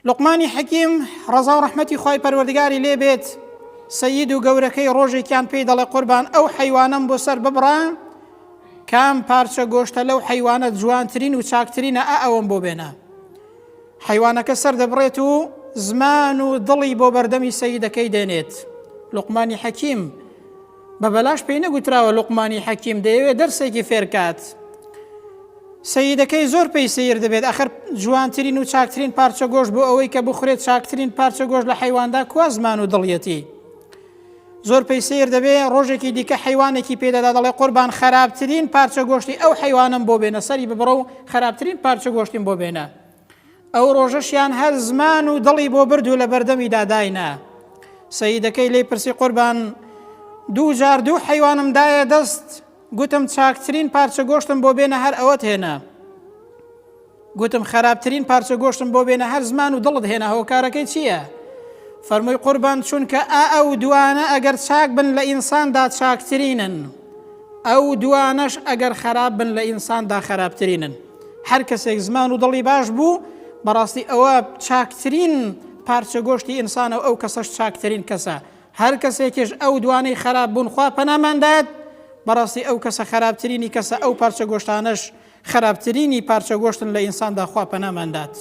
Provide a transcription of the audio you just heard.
لوقمانی حەکیم ڕەزا و ڕەحمەتی خوای پەروەردگاری لێ بێت سەید و گەورەکەی ڕۆژێکیان پێی دەڵێ قوربان ئەو حەیوانەم بۆ سەر ببڕە کام پارچە گۆشتە لەو حەیوانە جوانترین و چاکترینە ئەوەم بۆ بێنە. حەیوانەکە سەر دەبڕێت و زمان و دڵی بۆ بەردەمی سەیدەکەی دێنێت. لوقمانی حەکیم بە بەلاش پێی نەگوتراوە لوقمانی حەکیم دەیەوێت دەرسێکی فێرکات. سەیدەکەی زۆر پێی سیر دەبێت ئەخر جوانترین و چاکترین پارچە گۆشت بۆ ئەوەی کە بخورێت چاکترین پارچە گۆشت لە حەیواندا کوا زمان و دڵیەتی. زۆر پێی سیر دەبێت ڕۆژێکی دیکە حەیوانێکی پێدەدا دەڵێ قوربان خراپترین پارچە گۆشتی ئەو حەیوانم بۆ بێنە سەری ببڕە و خراپترین پارچە گۆشتیم بۆ بێنە. ئەو ڕۆژەشیان هەر زمان و دڵی بۆ برد و لە بەردەمی داداینا. سەیدەکەی لێی پرسی قوربان دوو جار دوو حەیوانم دایە دەست گوتم چاکترین پارچە گۆشتم بۆ بێنە هەر ئەوەت هێنا. گوتم خراپترین پارچە گۆشتم بۆ بێنە هەر زمان و دڵت هێنا هۆکارەکەی چییە؟ فەرمووی قوربان چونکە ئەو دوانە ئەگەر چاک بن لە ئینساندا چاکترینن، ئەو دوانەش ئەگەر خراپ بن لە ئینساندا خراپترینن. هەر کەسێک زمان و دڵی باش بوو بەڕاستی ئەوە چاکترین پارچە گۆشتی ئینسانە و ئەو کەسەش چاکترین کەسە. هەر کەسێکیش ئەو دوانەی خراپ بوون خوا پەناماندات بەڕاستی ئەو کەسە خراپترینی کەسە ئەو پارچە گۆشتانەش خراپترینی پارچە گۆشتن لە ئینساندا خوا پەناماندات.